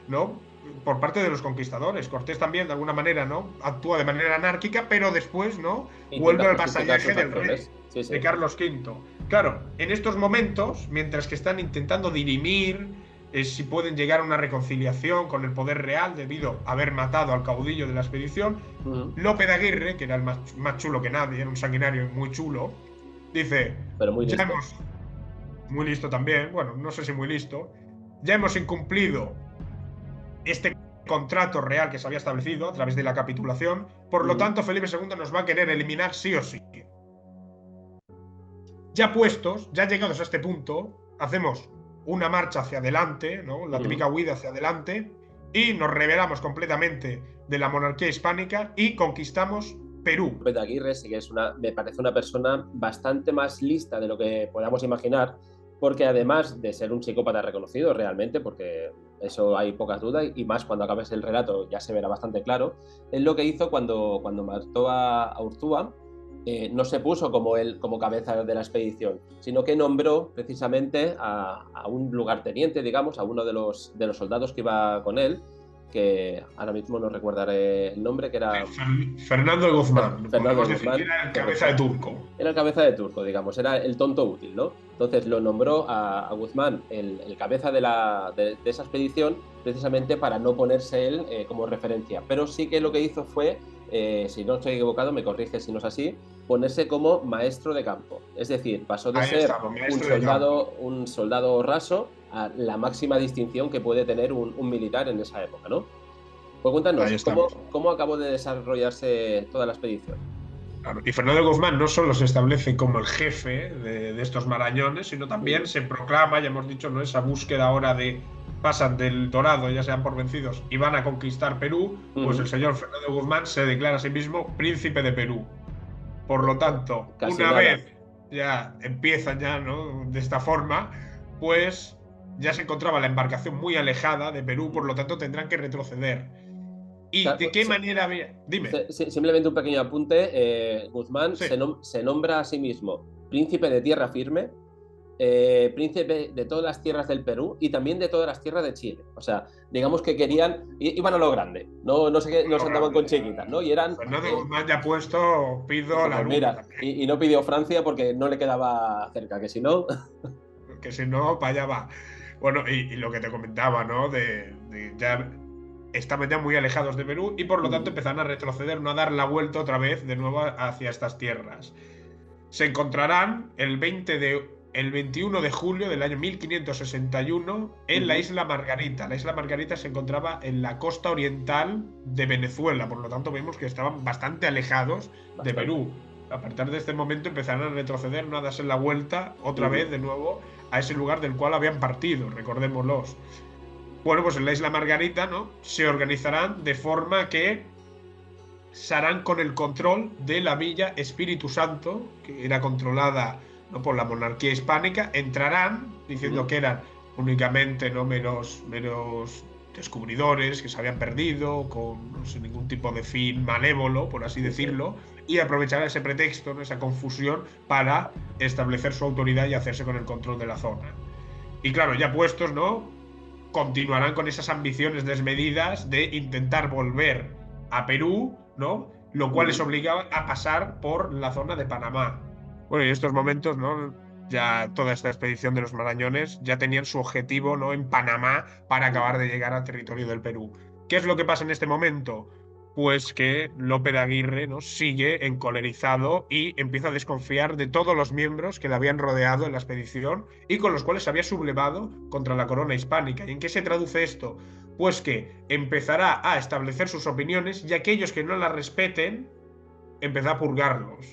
¿no? Por parte de los conquistadores. Cortés también, de alguna manera, ¿no? Actúa de manera anárquica, pero después, ¿no? Vuelve al vasallaje del rey, de Carlos V. Claro, en estos momentos, mientras que están intentando dirimir si pueden llegar a una reconciliación con el poder real debido a haber matado al caudillo de la expedición, Lope de Aguirre, que era el más chulo que nadie, era un sanguinario muy chulo, dice, pero muy listo. Muy listo también, bueno, no sé si muy listo, ya hemos incumplido este contrato real que se había establecido a través de la capitulación, por lo tanto Felipe II nos va a querer eliminar sí o sí. Ya puestos, ya llegados a este punto, hacemos una marcha hacia adelante, ¿no? La típica huida hacia adelante, y nos rebelamos completamente de la monarquía hispánica y conquistamos Perú. Lope de Aguirre sí que me parece una persona bastante más lista de lo que podamos imaginar, porque además de ser un psicópata reconocido realmente, porque eso hay pocas dudas, y más cuando acabes el relato ya se verá bastante claro, es lo que hizo cuando mató a Ursúa. No se puso como cabeza de la expedición, sino que nombró precisamente a un lugarteniente, digamos, a uno de los soldados que iba con él, que ahora mismo no recordaré el nombre, que era Fernando de Guzmán. Fernando Podemos de decir Guzmán, que era el cabeza de turco. Era el cabeza de turco, digamos, era el tonto útil, ¿no? Entonces lo nombró a Guzmán el cabeza de esa expedición, precisamente para no ponerse él como referencia. Pero sí que lo que hizo fue, si no estoy equivocado, me corrige si no es así, ponerse como maestro de campo. Es decir, pasó de ser un soldado raso a la máxima distinción que puede tener un militar en esa época, ¿no? Pues cuéntanos, ¿cómo acabó de desarrollarse toda la expedición? Claro. Y Fernando de Guzmán no solo se establece como el jefe de estos marañones, sino también se proclama, ya hemos dicho, ¿no?, esa búsqueda ahora de pasan del dorado, ya sean por vencidos, y van a conquistar Perú, pues el señor Fernando de Guzmán se declara a sí mismo príncipe de Perú. Por lo tanto, una vez ya empiezan ya, ¿no?, de esta forma, pues ya se encontraba la embarcación muy alejada de Perú, por lo tanto tendrán que retroceder. ¿Y de qué manera había? Dime. Simplemente un pequeño apunte. Guzmán se nombra a sí mismo príncipe de tierra firme, príncipe de todas las tierras del Perú y también de todas las tierras de Chile. O sea, digamos que iban a lo grande, no se andaban con chiquitas, ¿no? Y eran. Fernando Guzmán ya puesto, pido la luna. Mira, y no pidió Francia porque no le quedaba cerca, que si no. Que si no, para allá va. Bueno, y lo que te comentaba, ¿no? Ya estaban ya muy alejados de Perú y por lo tanto empezaron a retroceder, no a dar la vuelta otra vez de nuevo hacia estas tierras. Se encontrarán el 21 de julio del año 1561 en la isla Margarita. La isla Margarita se encontraba en la costa oriental de Venezuela, por lo tanto vemos que estaban bastante alejados de Perú. A partir de este momento empezarán a retroceder, no a darse la vuelta otra vez de nuevo a ese lugar del cual habían partido, recordémoslos. Bueno, pues en la isla Margarita, ¿no?, se organizarán de forma que se harán con el control de la villa Espíritu Santo, que era controlada, ¿no?, por la monarquía hispánica. Entrarán diciendo que eran únicamente, ¿no?, meros descubridores que se habían perdido, sin ningún tipo de fin malévolo, por así decirlo, y aprovecharán ese pretexto, ¿no?, esa confusión, para establecer su autoridad y hacerse con el control de la zona. Y claro, ya puestos, ¿no?, continuarán con esas ambiciones desmedidas de intentar volver a Perú, ¿no?, lo cual les obligaba a pasar por la zona de Panamá. Bueno, y en estos momentos, ¿no?, ya toda esta expedición de los Marañones ya tenían su objetivo, ¿no?, en Panamá, para acabar de llegar al territorio del Perú. ¿Qué es lo que pasa en este momento? Pues que Lope de Aguirre, ¿no?, sigue encolerizado y empieza a desconfiar de todos los miembros que le habían rodeado en la expedición y con los cuales se había sublevado contra la corona hispánica. ¿Y en qué se traduce esto? Pues que empezará a establecer sus opiniones y aquellos que no las respeten empezar a purgarlos,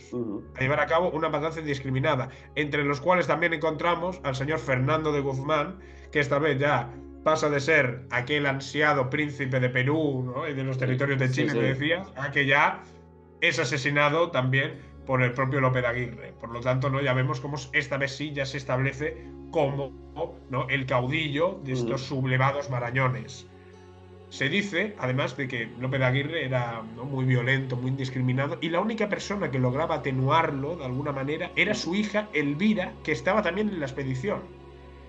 a llevar a cabo una matanza indiscriminada, entre los cuales también encontramos al señor Fernando de Guzmán, que esta vez ya pasa de ser aquel ansiado príncipe de Perú, ¿no?, y de los territorios de Chile, que decías, a que ya es asesinado también por el propio Lope de Aguirre. Por lo tanto, ¿no?, ya vemos cómo esta vez sí ya se establece como, ¿no?, el caudillo de estos sublevados marañones. Se dice, además, de que Lope de Aguirre era, ¿no?, muy violento, muy indiscriminado, y la única persona que lograba atenuarlo de alguna manera era su hija Elvira, que estaba también en la expedición.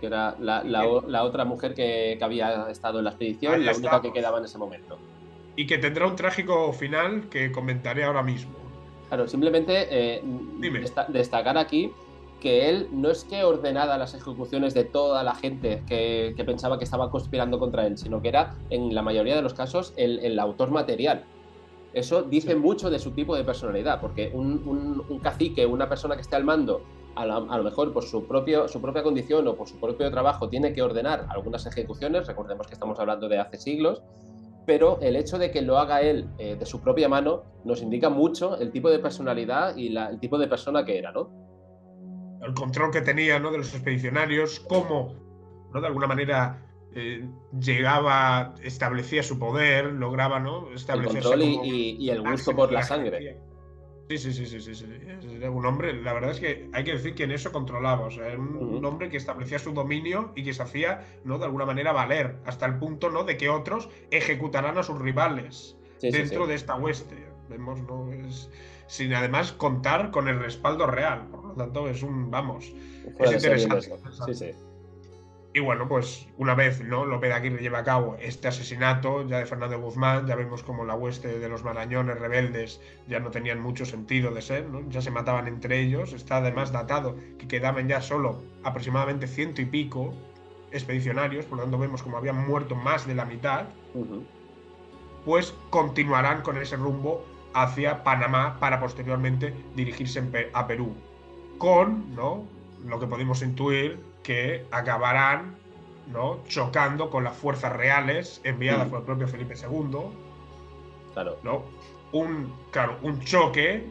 Que era la otra mujer que había estado en la expedición, la única que quedaba en ese momento. Y que tendrá un trágico final que comentaré ahora mismo. Claro, simplemente destacar aquí que él no es que ordenara las ejecuciones de toda la gente que pensaba que estaba conspirando contra él, sino que era, en la mayoría de los casos, el autor material. Eso dice mucho de su tipo de personalidad, porque un cacique, una persona que esté al mando, a lo mejor por su propia condición o por su propio trabajo, tiene que ordenar algunas ejecuciones. Recordemos que estamos hablando de hace siglos, pero el hecho de que lo haga él de su propia mano nos indica mucho el tipo de personalidad y el tipo de persona que era, ¿no? El control que tenía, ¿no?, de los expedicionarios, cómo, ¿no?, de alguna manera llegaba, establecía su poder, lograba, ¿no?, establecerse el control y el gusto por la sangre. Sí. Era un hombre, la verdad es que hay que decir que en eso controlaba. O sea, era un hombre que establecía su dominio y que se hacía, ¿no?, de alguna manera valer, hasta el punto, ¿no?, de que otros ejecutaran a sus rivales dentro de esta hueste. Vemos, ¿no?, sin además contar con el respaldo real. Por lo tanto, es interesante. Y bueno, pues una vez, ¿no?, Lope de Aguirre lleva a cabo este asesinato ya de Fernando Guzmán, ya vemos como la hueste de los marañones rebeldes ya no tenían mucho sentido de ser, ¿no? Ya se mataban entre ellos. Está además datado que quedaban ya solo aproximadamente 100 y pico expedicionarios, por lo tanto vemos como habían muerto más de la mitad. Pues continuarán con ese rumbo hacia Panamá para posteriormente dirigirse a Perú, con, ¿no?, lo que podemos intuir que acabarán, ¿no?, chocando con las fuerzas reales enviadas por el propio Felipe II. Claro. ¿No? Un choque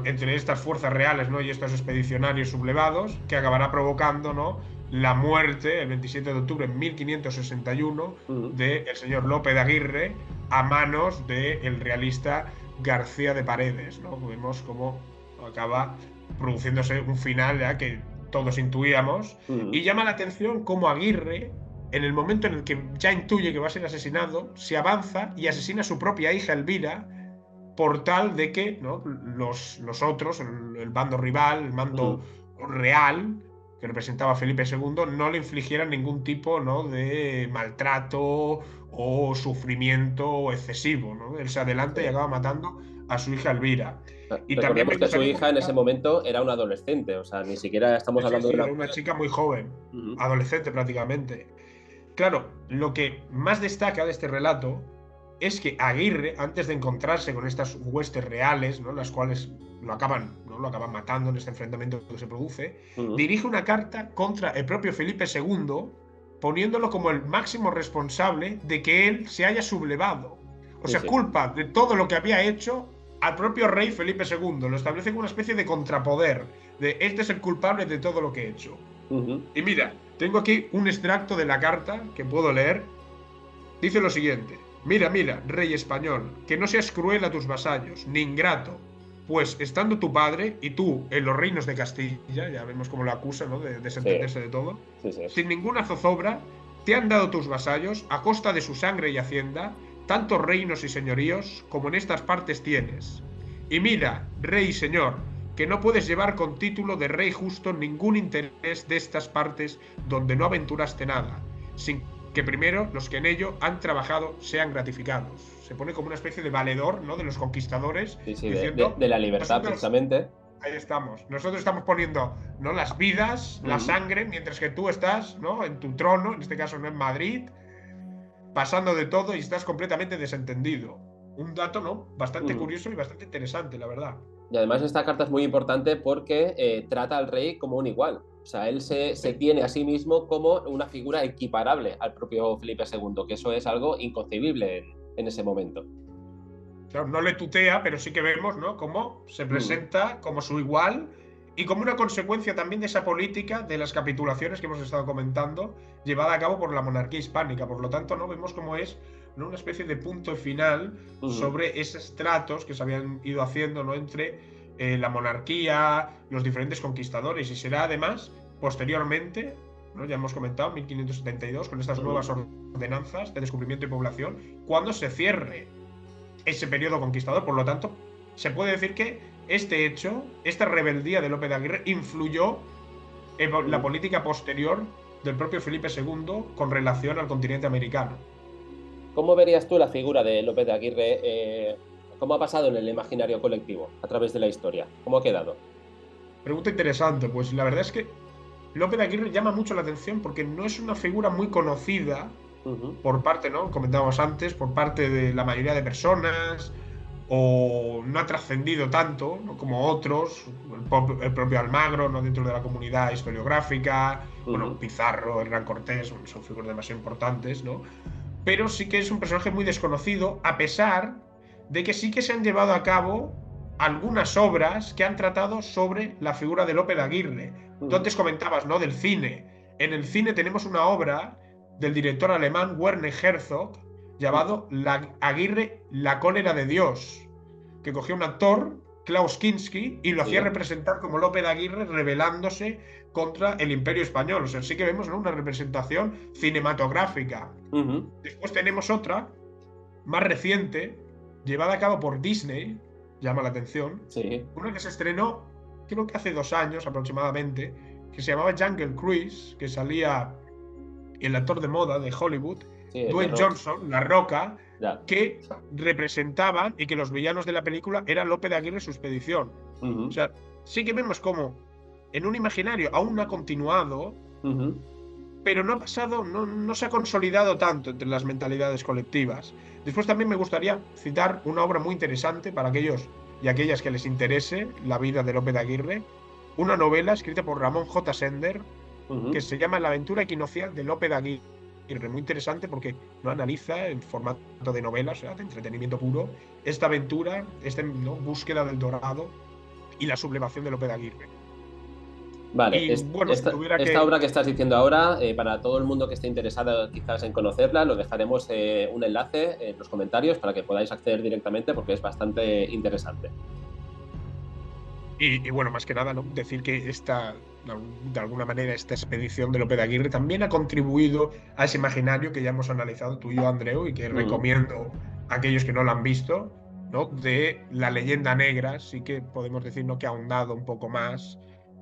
entre estas fuerzas reales, ¿no?, y estos expedicionarios sublevados que acabará provocando, ¿no?, la muerte el 27 de octubre de 1561 del señor Lope de Aguirre a manos del realista García de Paredes, ¿no? Vemos cómo acaba produciéndose un final ya que todos intuíamos. Y llama la atención cómo Aguirre, en el momento en el que ya intuye que va a ser asesinado, se avanza y asesina a su propia hija Elvira, por tal de que, ¿no?, los otros, el bando rival, el mando real que representaba a Felipe II, no le infligieran ningún tipo, ¿no?, de maltrato o sufrimiento excesivo, ¿no? Él se adelanta y acaba matando a su hija Elvira. Y también recordemos que su hija en ese momento era una adolescente, o sea, ni siquiera estamos hablando de una chica muy joven, adolescente prácticamente. Claro, lo que más destaca de este relato es que Aguirre, antes de encontrarse con estas huestes reales, ¿no?, las cuales lo acaban matando en este enfrentamiento que se produce, dirige una carta contra el propio Felipe II, poniéndolo como el máximo responsable de que él se haya sublevado. O sea, culpa de todo lo que había hecho al propio rey Felipe II. Lo establece como una especie de contrapoder, de este es el culpable de todo lo que he hecho. Y mira, tengo aquí un extracto de la carta que puedo leer. Dice lo siguiente: mira, rey español, que no seas cruel a tus vasallos, ni ingrato, pues estando tu padre y tú en los reinos de Castilla, ya vemos cómo lo acusa, ¿no?, de desentenderse de todo, sin ninguna zozobra, te han dado tus vasallos, a costa de su sangre y hacienda, tantos reinos y señoríos como en estas partes tienes. Y mira, rey y señor, que no puedes llevar con título de rey justo ningún interés de estas partes donde no aventuraste nada, sin que primero los que en ello han trabajado sean gratificados. Se pone como una especie de valedor, ¿no?, de los conquistadores, diciendo, de la libertad, precisamente. Ahí estamos. Nosotros estamos poniendo, ¿no?, las vidas, la sangre, mientras que tú estás, ¿no?, en tu trono, en este caso no en Madrid, pasando de todo y estás completamente desentendido. Un dato, ¿no?, bastante curioso y bastante interesante, la verdad. Y además esta carta es muy importante porque trata al rey como un igual. O sea, él se tiene a sí mismo como una figura equiparable al propio Felipe II, que eso es algo inconcebible en ese momento. Claro, no le tutea, pero sí que vemos, ¿no?, cómo se presenta como su igual y como una consecuencia también de esa política de las capitulaciones que hemos estado comentando, llevada a cabo por la monarquía hispánica. Por lo tanto, ¿no?, vemos cómo es, ¿no?, una especie de punto final sobre esos tratos que se habían ido haciendo, ¿no?, entre la monarquía, los diferentes conquistadores, y será además posteriormente, ¿no?, ya hemos comentado, 1572, con estas nuevas ordenanzas de descubrimiento y población, cuando se cierre ese periodo conquistador. Por lo tanto, se puede decir que este hecho, esta rebeldía de Lope de Aguirre, influyó en la política posterior del propio Felipe II con relación al continente americano. ¿Cómo verías tú la figura de Lope de Aguirre? ¿Cómo ha pasado en el imaginario colectivo a través de la historia? ¿Cómo ha quedado? Pregunta interesante. Pues la verdad es que Lope de Aguirre llama mucho la atención porque no es una figura muy conocida por parte, ¿no?, comentábamos antes, por parte de la mayoría de personas, o no ha trascendido tanto, ¿no?, como otros, el propio Almagro, ¿no?, dentro de la comunidad historiográfica, bueno, Pizarro, Hernán Cortés, son figuras demasiado importantes, ¿no? Pero sí que es un personaje muy desconocido, a pesar de que sí que se han llevado a cabo algunas obras que han tratado sobre la figura de Lope de Aguirre. Tú antes comentabas, ¿no?, del cine. En el cine tenemos una obra del director alemán Werner Herzog llamado Aguirre, la cólera de Dios, que cogió un actor, Klaus Kinski, y lo hacía representar como Lope de Aguirre rebelándose contra el Imperio Español. O sea, sí que vemos, ¿no?, una representación cinematográfica. Después tenemos otra, más reciente, llevada a cabo por Disney, llama la atención, una que se estrenó, creo que hace 2 años aproximadamente, que se llamaba Jungle Cruise, que salía el actor de moda de Hollywood, Sí, Dwayne The Rock. Johnson, La Roca, Ya. que representaban y que los villanos de la película eran Lope de Aguirre y su expedición. Ujú, O sea, sí que vemos como en un imaginario aún no ha continuado, ujú. pero no ha pasado, no se ha consolidado tanto entre las mentalidades colectivas. Después también me gustaría citar una obra muy interesante para aquellos y aquellas que les interese la vida de Lope de Aguirre, una novela escrita por Ramón J. Sender que Ujú. se llama La aventura equinoccial de Lope de Aguirre. Muy interesante porque no analiza en formato de novela, o sea, de entretenimiento puro, esta aventura, esta búsqueda del dorado y la sublevación de Lope de Aguirre. Vale, Y bueno, si tuviera esta que... obra que estás diciendo ahora, para todo el mundo que esté interesado quizás en conocerla, lo dejaremos un enlace en los comentarios para que podáis acceder directamente porque es bastante interesante. Y bueno, más que nada, ¿no? Decir que de alguna manera, esta expedición de Lope de Aguirre también ha contribuido a ese imaginario que ya hemos analizado tú y yo, Andreu, y que recomiendo a aquellos que no lo han visto, ¿no? De la leyenda negra, sí que podemos decir, ¿no? Que ha ahondado un poco más,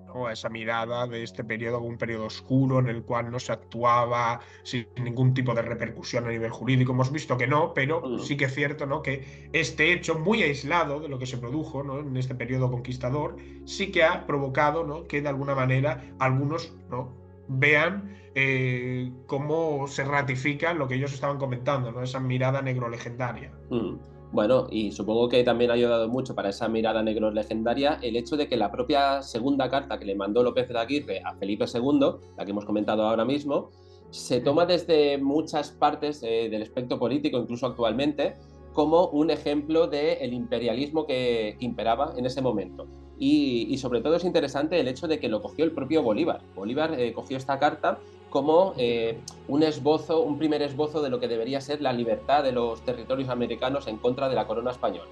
¿no? A esa mirada de este periodo, un periodo oscuro en el cual no se actuaba sin ningún tipo de repercusión a nivel jurídico. Hemos visto que no, pero sí que es cierto, ¿no? Que este hecho muy aislado de lo que se produjo, ¿no? En este periodo conquistador, sí que ha provocado, ¿no? Que de alguna manera algunos, ¿no? Vean cómo se ratifica lo que ellos estaban comentando, ¿no? Esa mirada negro-legendaria. Bueno, y supongo que también ha ayudado mucho para esa mirada negro legendaria el hecho de que la propia segunda carta que le mandó López de Aguirre a Felipe II, la que hemos comentado ahora mismo, se toma desde muchas partes del espectro político, incluso actualmente, como un ejemplo del imperialismo que imperaba en ese momento. Y sobre todo es interesante el hecho de que lo cogió el propio Bolívar. Bolívar cogió esta carta como un primer esbozo de lo que debería ser la libertad de los territorios americanos en contra de la corona española.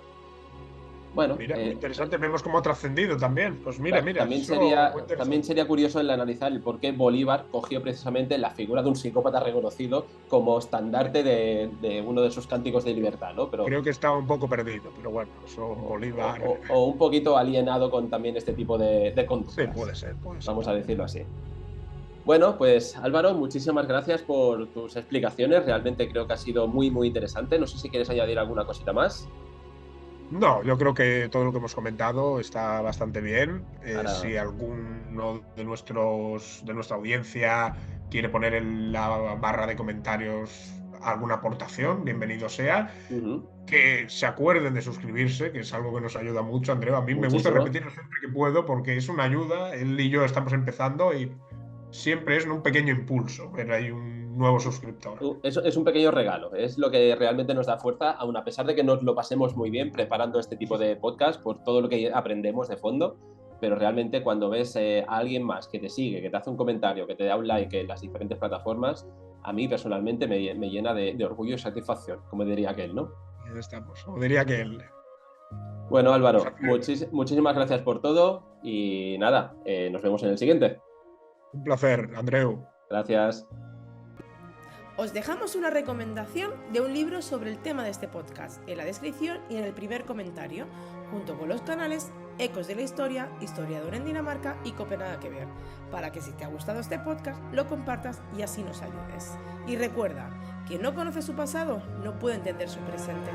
Bueno, Mira, muy interesante, vemos cómo ha trascendido también. Pues mira, eso muy también interesante. sería curioso el analizar el por qué Bolívar cogió precisamente la figura de un psicópata reconocido como estandarte de uno de sus cánticos de libertad, ¿no? Pero, Creo que estaba un poco perdido, pero bueno, eso Bolívar. o un poquito alienado con también este tipo de Sí, conductas, puede ser. vamos a decirlo así. Bueno, pues Álvaro, muchísimas gracias por tus explicaciones. Realmente creo que ha sido muy, muy interesante. No sé si quieres añadir alguna cosita más. No, yo creo que todo lo que hemos comentado está bastante bien. Ahora, Si alguno de nuestra audiencia quiere poner en la barra de comentarios alguna aportación, bienvenido sea. Que se acuerden de suscribirse, que es algo que nos ayuda mucho, Andreu. A mí me gusta muchísimo. repetirlo siempre que puedo porque es una ayuda. Él y yo estamos empezando y siempre es un pequeño impulso ver ahí un nuevo suscriptor. Eso es un pequeño regalo, es lo que realmente nos da fuerza, aun a pesar de que nos lo pasemos muy bien preparando este tipo de podcast por todo lo que aprendemos de fondo, pero realmente cuando ves a alguien más que te sigue, que te hace un comentario, que te da un like en las diferentes plataformas, a mí personalmente me llena de orgullo y satisfacción, como diría aquel, ¿no? Ya estamos. O diría que él. Bueno, Álvaro, muchísimas gracias por todo y nada, nos vemos en el siguiente. Un placer, Andreu. Gracias. Os dejamos una recomendación de un libro sobre el tema de este podcast en la descripción y en el primer comentario, junto con los canales Ecos de la Historia, Historiador en Dinamarca y Copenhague que ver, para que si te ha gustado este podcast lo compartas y así nos ayudes. Y recuerda, quien no conoce su pasado no puede entender su presente.